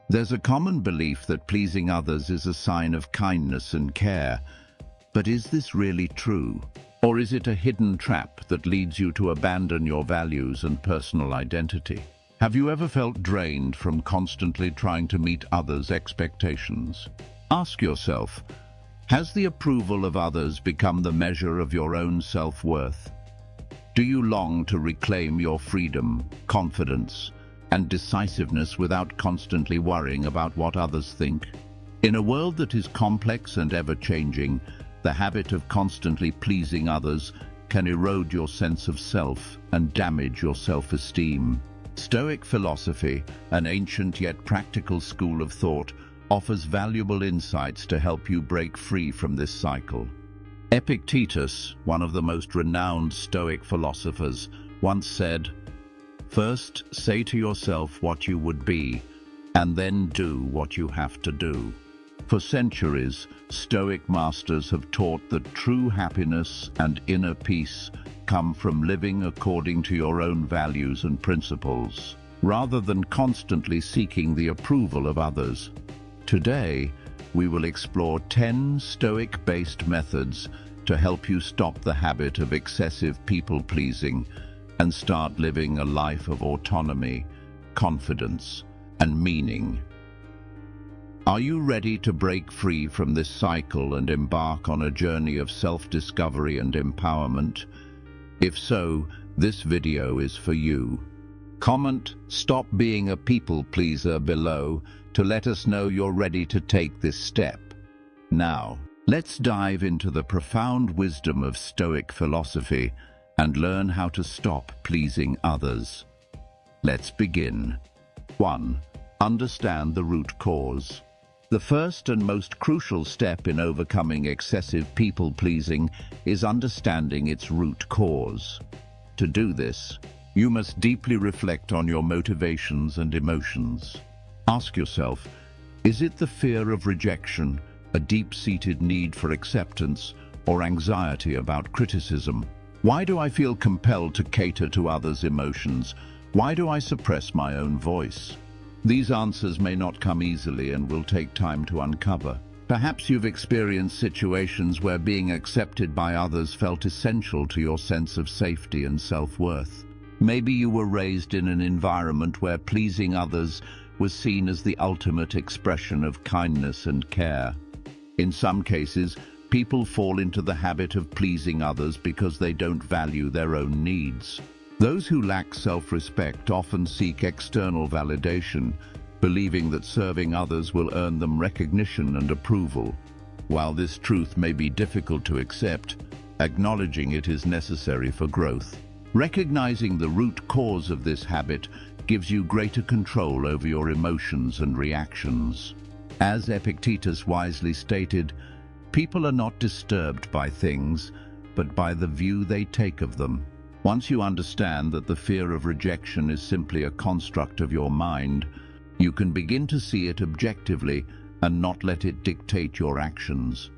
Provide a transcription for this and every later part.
There's a common belief that pleasing others is a sign of kindness and care. But is this really true? Or is it a hidden trap that leads you to abandon your values and personal identity? Have you ever felt drained from constantly trying to meet others' expectations? Ask yourself, has the approval of others become the measure of your own self-worth? Do you long to reclaim your freedom, confidence, and decisiveness without constantly worrying about what others think? In a world that is complex and ever-changing, the habit of constantly pleasing others can erode your sense of self and damage your self-esteem. Stoic philosophy, an ancient yet practical school of thought, offers valuable insights to help you break free from this cycle. Epictetus, one of the most renowned Stoic philosophers, once said, "First, say to yourself what you would be, and then do what you have to do." For centuries, Stoic masters have taught that true happiness and inner peace come from living according to your own values and principles, rather than constantly seeking the approval of others. Today, we will explore 10 Stoic-based methods to help you stop the habit of excessive people-pleasing and start living a life of autonomy, confidence, and meaning. Are you ready to break free from this cycle and embark on a journey of self-discovery and empowerment? If so, this video is for you. Comment "Stop being a people-pleaser" below to let us know you're ready to take this step. Now, let's dive into the profound wisdom of Stoic philosophy and learn how to stop pleasing others. Let's begin. 1. Understand the root cause. The first and most crucial step in overcoming excessive people-pleasing is understanding its root cause. To do this, you must deeply reflect on your motivations and emotions. Ask yourself, is it the fear of rejection, a deep-seated need for acceptance, or anxiety about criticism? Why do I feel compelled to cater to others' emotions? Why do I suppress my own voice? These answers may not come easily and will take time to uncover. Perhaps you've experienced situations where being accepted by others felt essential to your sense of safety and self-worth. Maybe you were raised in an environment where pleasing others was seen as the ultimate expression of kindness and care. In some cases, people fall into the habit of pleasing others because they don't value their own needs. Those who lack self-respect often seek external validation, believing that serving others will earn them recognition and approval. While this truth may be difficult to accept, acknowledging it is necessary for growth. Recognizing the root cause of this habit gives you greater control over your emotions and reactions. As Epictetus wisely stated, people are not disturbed by things, but by the view they take of them. Once you understand that the fear of rejection is simply a construct of your mind, you can begin to see it objectively and not let it dictate your actions.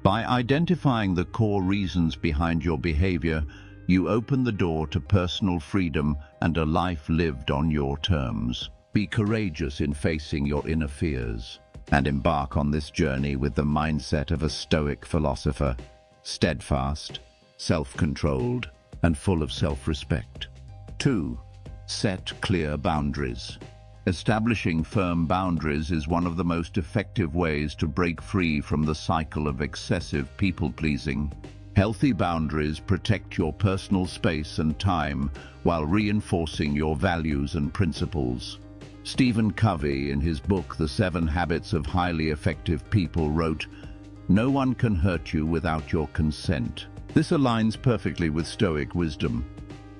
By identifying the core reasons behind your behavior, you open the door to personal freedom and a life lived on your terms. Be courageous in facing your inner fears and embark on this journey with the mindset of a Stoic philosopher, steadfast, self-controlled, and full of self-respect. 2. Set clear boundaries. Establishing firm boundaries is one of the most effective ways to break free from the cycle of excessive people-pleasing. Healthy boundaries protect your personal space and time while reinforcing your values and principles. Stephen Covey, in his book The 7 Habits of Highly Effective People, wrote, "No one can hurt you without your consent." This aligns perfectly with Stoic wisdom.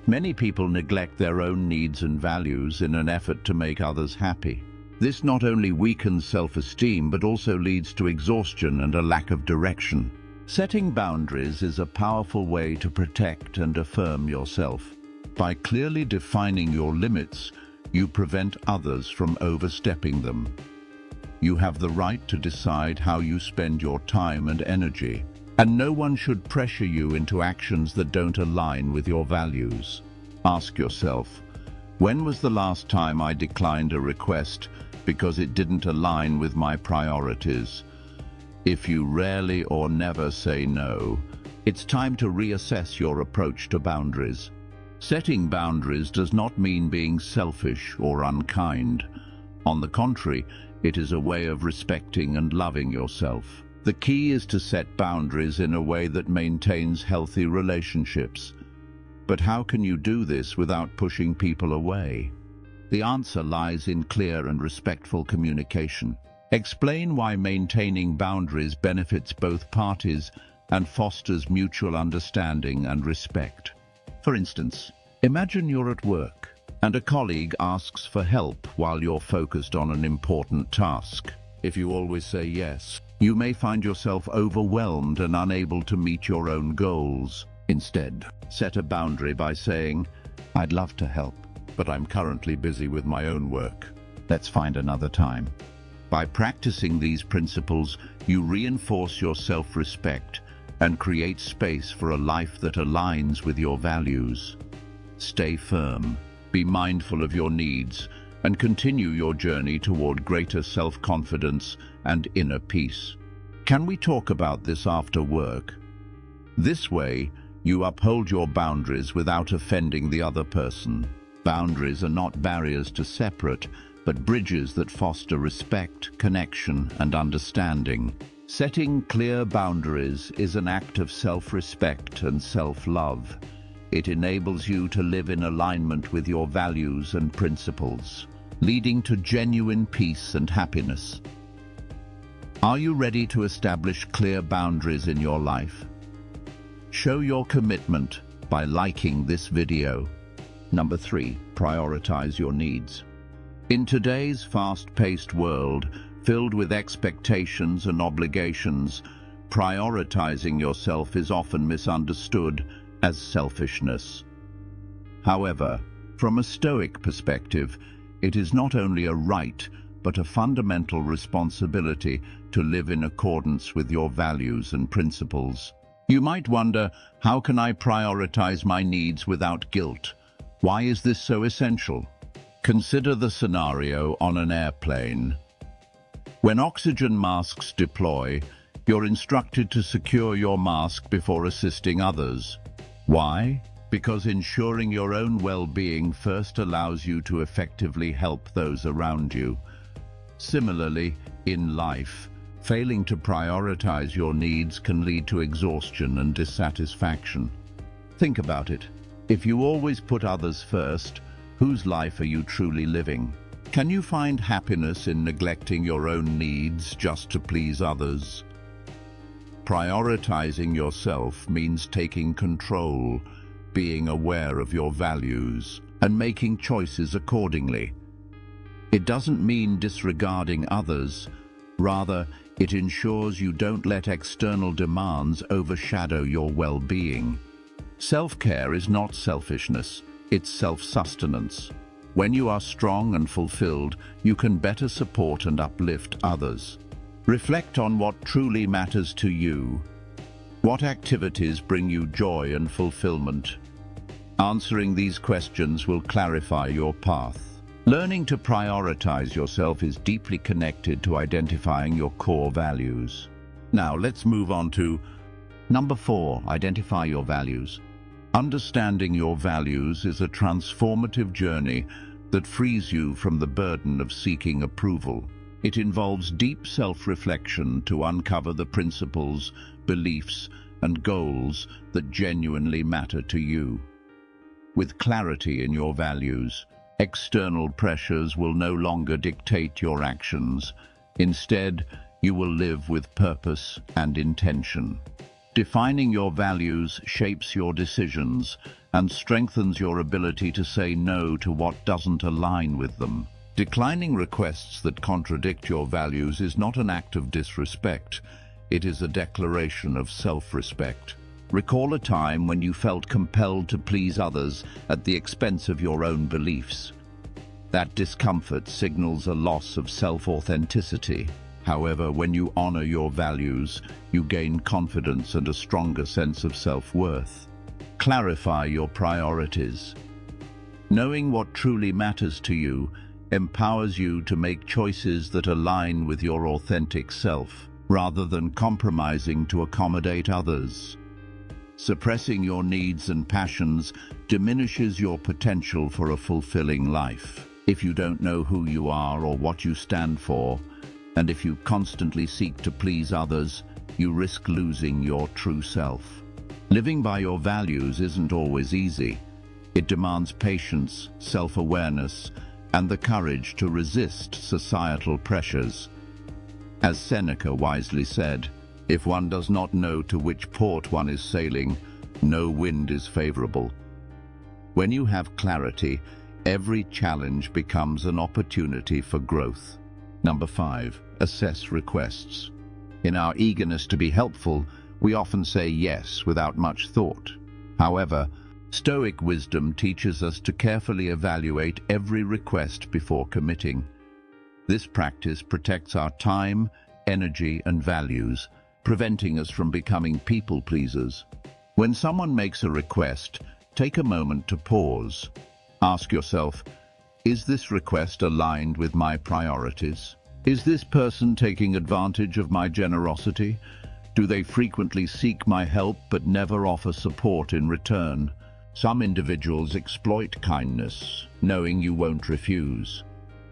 Many people neglect their own needs and values in an effort to make others happy. This not only weakens self-esteem but also leads to exhaustion and a lack of direction. Setting boundaries is a powerful way to protect and affirm yourself. By clearly defining your limits, you prevent others from overstepping them. You have the right to decide how you spend your time and energy, and no one should pressure you into actions that don't align with your values. Ask yourself, when was the last time I declined a request because it didn't align with my priorities. If you rarely or never say no, it's time to reassess your approach to boundaries. Setting boundaries does not mean being selfish or unkind. On the contrary, it is a way of respecting and loving yourself. The key is to set boundaries in a way that maintains healthy relationships. But how can you do this without pushing people away? The answer lies in clear and respectful communication. Explain why maintaining boundaries benefits both parties and fosters mutual understanding and respect. For instance, imagine you're at work and a colleague asks for help while you're focused on an important task. If you always say yes, you may find yourself overwhelmed and unable to meet your own goals. Instead, set a boundary by saying, "I'd love to help, but I'm currently busy with my own work. Let's find another time." By practicing these principles, you reinforce your self-respect and create space for a life that aligns with your values. Stay firm, be mindful of your needs, and continue your journey toward greater self-confidence and inner peace. Can we talk about this after work? This way, you uphold your boundaries without offending the other person. Boundaries are not barriers to separate, but bridges that foster respect, connection, and understanding. Setting clear boundaries is an act of self-respect and self-love. It enables you to live in alignment with your values and principles, leading to genuine peace and happiness. Are you ready to establish clear boundaries in your life? Show your commitment by liking this video. Number 3, prioritize your needs. In today's fast-paced world, filled with expectations and obligations, prioritizing yourself is often misunderstood as selfishness. However, from a Stoic perspective, it is not only a right, but a fundamental responsibility to live in accordance with your values and principles. You might wonder, how can I prioritize my needs without guilt? Why is this so essential? Consider the scenario on an airplane. When oxygen masks deploy, you're instructed to secure your mask before assisting others. Why? Because ensuring your own well-being first allows you to effectively help those around you. Similarly, in life, failing to prioritize your needs can lead to exhaustion and dissatisfaction. Think about it. If you always put others first, whose life are you truly living? Can you find happiness in neglecting your own needs just to please others? Prioritizing yourself means taking control, being aware of your values, and making choices accordingly. It doesn't mean disregarding others. Rather, it ensures you don't let external demands overshadow your well-being. Self-care is not selfishness, it's self-sustenance. When you are strong and fulfilled, you can better support and uplift others. Reflect on what truly matters to you. What activities bring you joy and fulfillment? Answering these questions will clarify your path. Learning to prioritize yourself is deeply connected to identifying your core values. Now, let's move on to number 4, identify your values. Understanding your values is a transformative journey that frees you from the burden of seeking approval. It involves deep self-reflection to uncover the principles, beliefs, and goals that genuinely matter to you. With clarity in your values, external pressures will no longer dictate your actions. Instead, you will live with purpose and intention. Defining your values shapes your decisions and strengthens your ability to say no to what doesn't align with them. Declining requests that contradict your values is not an act of disrespect. It is a declaration of self-respect. Recall a time when you felt compelled to please others at the expense of your own beliefs. That discomfort signals a loss of self-authenticity. However, when you honor your values, you gain confidence and a stronger sense of self-worth. Clarify your priorities. Knowing what truly matters to you empowers you to make choices that align with your authentic self, rather than compromising to accommodate others. Suppressing your needs and passions diminishes your potential for a fulfilling life. If you don't know who you are or what you stand for, and if you constantly seek to please others, you risk losing your true self. Living by your values isn't always easy. It demands patience, self-awareness, and the courage to resist societal pressures. As Seneca wisely said, if one does not know to which port one is sailing, no wind is favorable. When you have clarity, every challenge becomes an opportunity for growth. Number 5, assess requests. In our eagerness to be helpful, we often say yes without much thought. However, Stoic wisdom teaches us to carefully evaluate every request before committing. This practice protects our time, energy, and values, preventing us from becoming people pleasers. When someone makes a request, take a moment to pause. Ask yourself, is this request aligned with my priorities? Is this person taking advantage of my generosity? Do they frequently seek my help but never offer support in return? Some individuals exploit kindness, knowing you won't refuse.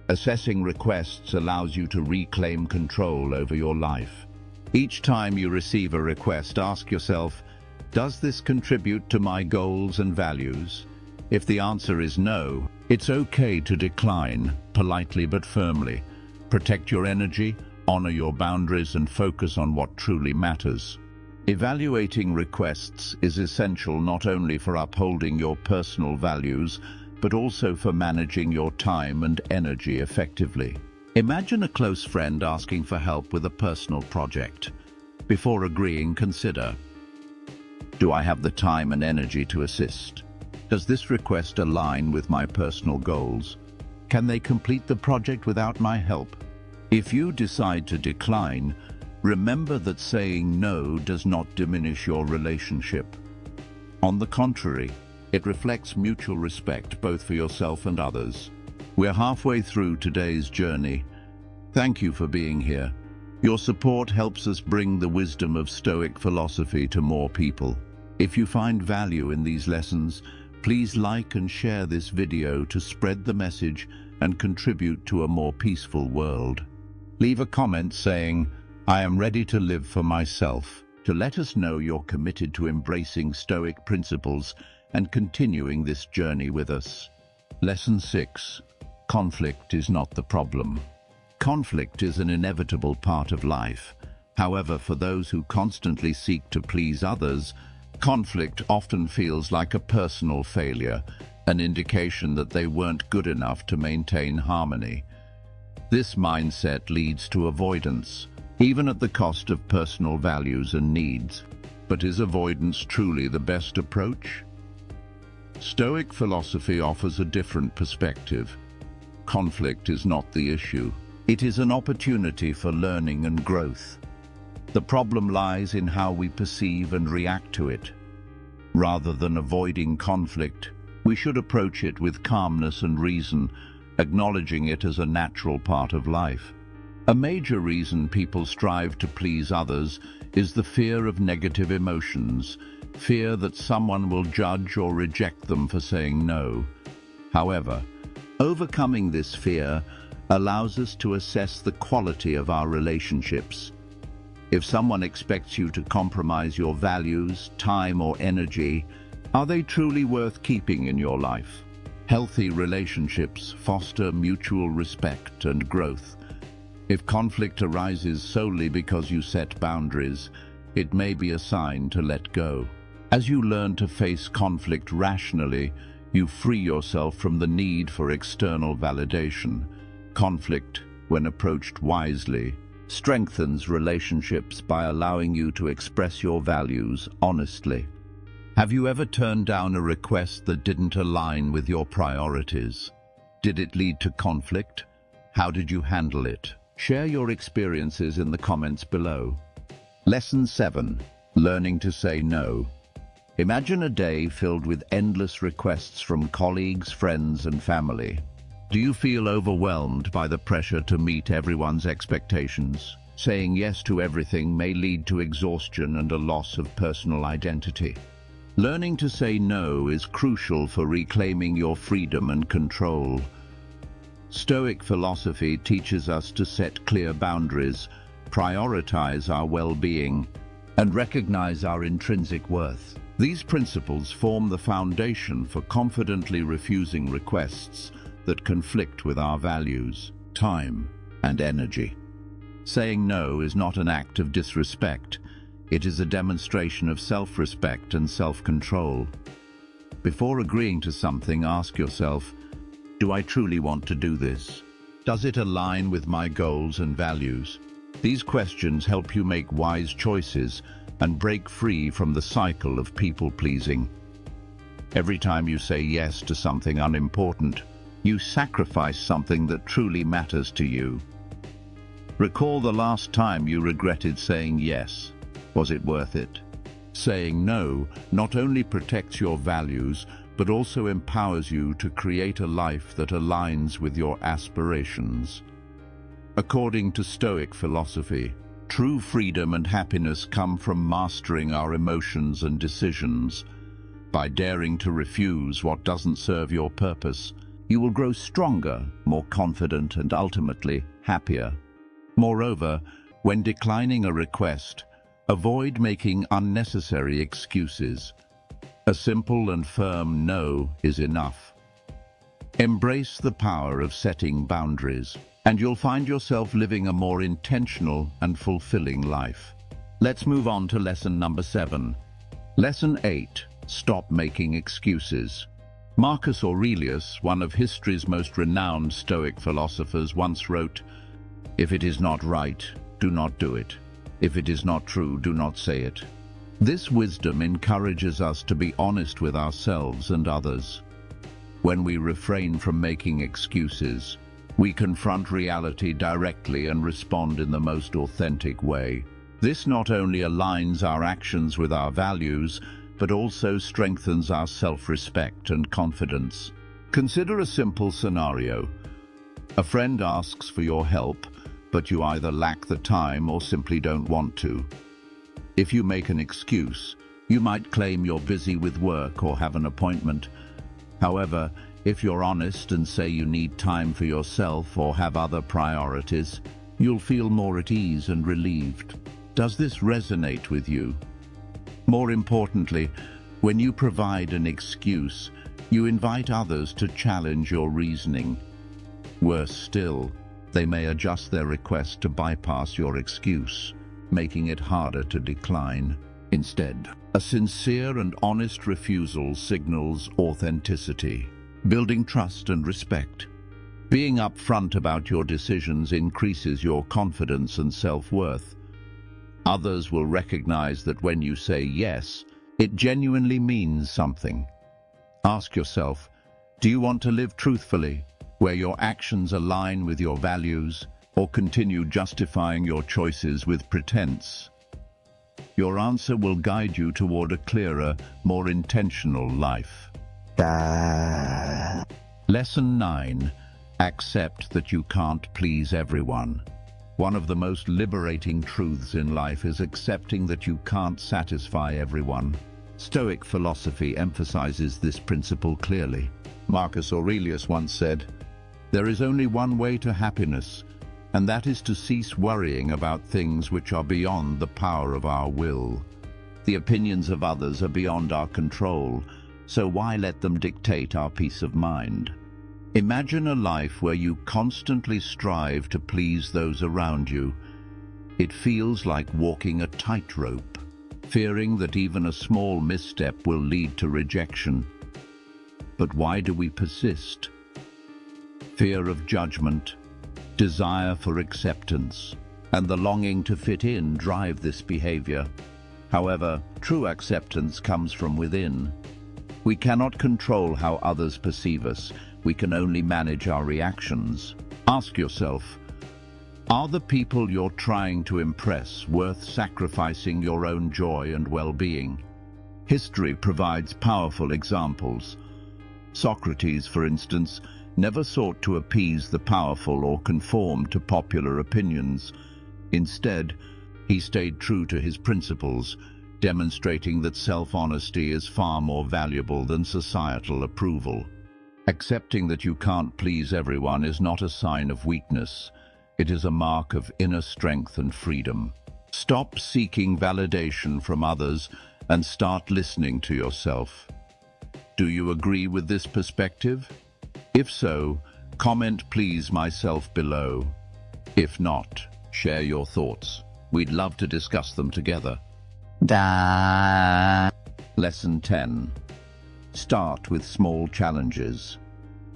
Assessing requests allows you to reclaim control over your life. Each time you receive a request, ask yourself, does this contribute to my goals and values? If the answer is no, it's okay to decline, politely but firmly. Protect your energy, honor your boundaries, and focus on what truly matters. Evaluating requests is essential not only for upholding your personal values, but also for managing your time and energy effectively. Imagine a close friend asking for help with a personal project. Before agreeing, consider, do I have the time and energy to assist? Does this request align with my personal goals? Can they complete the project without my help? If you decide to decline, remember that saying no does not diminish your relationship. On the contrary, it reflects mutual respect both for yourself and others. We're halfway through today's journey. Thank you for being here. Your support helps us bring the wisdom of Stoic philosophy to more people. If you find value in these lessons, please like and share this video to spread the message and contribute to a more peaceful world. Leave a comment saying, I am ready to live for myself, to let us know you're committed to embracing Stoic principles and continuing this journey with us. Lesson 6. Conflict is not the problem. Conflict is an inevitable part of life. However, for those who constantly seek to please others, conflict often feels like a personal failure, an indication that they weren't good enough to maintain harmony. This mindset leads to avoidance, even at the cost of personal values and needs. But is avoidance truly the best approach? Stoic philosophy offers a different perspective. Conflict is not the issue. It is an opportunity for learning and growth. The problem lies in how we perceive and react to it. Rather than avoiding conflict, we should approach it with calmness and reason, acknowledging it as a natural part of life. A major reason people strive to please others is the fear of negative emotions, fear that someone will judge or reject them for saying no. However, overcoming this fear allows us to assess the quality of our relationships. If someone expects you to compromise your values, time, or energy, are they truly worth keeping in your life? Healthy relationships foster mutual respect and growth. If conflict arises solely because you set boundaries, it may be a sign to let go. As you learn to face conflict rationally, you free yourself from the need for external validation. Conflict, when approached wisely, strengthens relationships by allowing you to express your values honestly. Have you ever turned down a request that didn't align with your priorities? Did it lead to conflict? How did you handle it? Share your experiences in the comments below. Lesson 7. Learning to say no. Imagine a day filled with endless requests from colleagues, friends, and family. Do you feel overwhelmed by the pressure to meet everyone's expectations? Saying yes to everything may lead to exhaustion and a loss of personal identity. Learning to say no is crucial for reclaiming your freedom and control. Stoic philosophy teaches us to set clear boundaries, prioritize our well-being, and recognize our intrinsic worth. These principles form the foundation for confidently refusing requests that conflict with our values, time, and energy. Saying no is not an act of disrespect. It is a demonstration of self-respect and self-control. Before agreeing to something, ask yourself, do I truly want to do this? Does it align with my goals and values? These questions help you make wise choices and break free from the cycle of people-pleasing. Every time you say yes to something unimportant, you sacrifice something that truly matters to you. Recall the last time you regretted saying yes. Was it worth it? Saying no not only protects your values, but also empowers you to create a life that aligns with your aspirations. According to Stoic philosophy, true freedom and happiness come from mastering our emotions and decisions. By daring to refuse what doesn't serve your purpose, you will grow stronger, more confident, and ultimately happier. Moreover, when declining a request, avoid making unnecessary excuses. A simple and firm no is enough. Embrace the power of setting boundaries, and you'll find yourself living a more intentional and fulfilling life. Let's move on to lesson number 7. Lesson 8. Stop making excuses. Marcus Aurelius, one of history's most renowned Stoic philosophers, once wrote, "If it is not right, do not do it. If it is not true, do not say it." This wisdom encourages us to be honest with ourselves and others. When we refrain from making excuses, we confront reality directly and respond in the most authentic way. This not only aligns our actions with our values, but also strengthens our self-respect and confidence. Consider a simple scenario. A friend asks for your help, but you either lack the time or simply don't want to. If you make an excuse, you might claim you're busy with work or have an appointment. However, if you're honest and say you need time for yourself or have other priorities, you'll feel more at ease and relieved. Does this resonate with you? More importantly, when you provide an excuse, you invite others to challenge your reasoning. Worse still, they may adjust their request to bypass your excuse, making it harder to decline. Instead, a sincere and honest refusal signals authenticity, building trust and respect. Being upfront about your decisions increases your confidence and self-worth. Others will recognize that when you say yes, it genuinely means something. Ask yourself, do you want to live truthfully, where your actions align with your values, or continue justifying your choices with pretense? Your answer will guide you toward a clearer, more intentional life. Lesson 9. Accept that you can't please everyone. One of the most liberating truths in life is accepting that you can't satisfy everyone. Stoic philosophy emphasizes this principle clearly. Marcus Aurelius once said, "There is only one way to happiness, and that is to cease worrying about things which are beyond the power of our will. The opinions of others are beyond our control, so why let them dictate our peace of mind?" Imagine a life where you constantly strive to please those around you. It feels like walking a tightrope, fearing that even a small misstep will lead to rejection. But why do we persist? Fear of judgment, desire for acceptance, and the longing to fit in drive this behavior. However, true acceptance comes from within. We cannot control how others perceive us. We can only manage our reactions. Ask yourself, are the people you're trying to impress worth sacrificing your own joy and well-being? History provides powerful examples. Socrates, for instance, never sought to appease the powerful or conform to popular opinions. Instead, he stayed true to his principles, demonstrating that self-honesty is far more valuable than societal approval. Accepting that you can't please everyone is not a sign of weakness. It is a mark of inner strength and freedom. Stop seeking validation from others and start listening to yourself. Do you agree with this perspective? If so, comment "Please myself" below. If not, share your thoughts. We'd love to discuss them together. Lesson 10. Start with small challenges.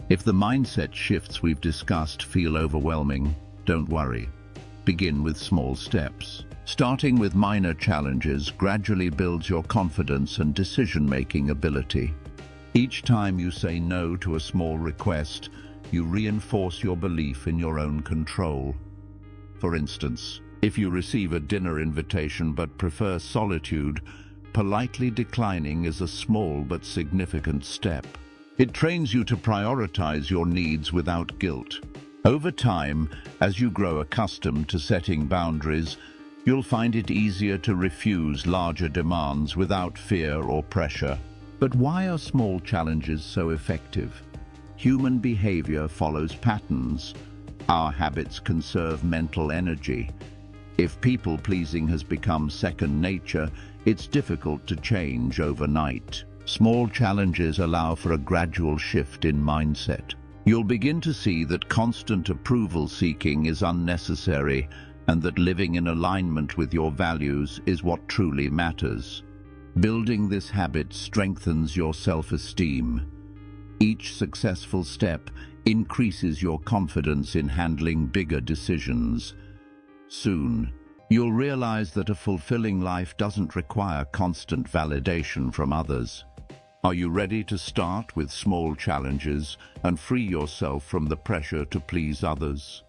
If the mindset shifts we've discussed feel overwhelming, don't worry. Begin with small steps. Starting with minor challenges gradually builds your confidence and decision-making ability. Each time you say no to a small request, you reinforce your belief in your own control. For instance, if you receive a dinner invitation but prefer solitude, politely declining is a small but significant step. It trains you to prioritize your needs without guilt. Over time, as you grow accustomed to setting boundaries, you'll find it easier to refuse larger demands without fear or pressure. But why are small challenges so effective? Human behavior follows patterns. Our habits conserve mental energy. If people-pleasing has become second nature, it's difficult to change overnight. Small challenges allow for a gradual shift in mindset. You'll begin to see that constant approval seeking is unnecessary and that living in alignment with your values is what truly matters. Building this habit strengthens your self-esteem. Each successful step increases your confidence in handling bigger decisions. Soon, you'll realize that a fulfilling life doesn't require constant validation from others. Are you ready to start with small challenges and free yourself from the pressure to please others?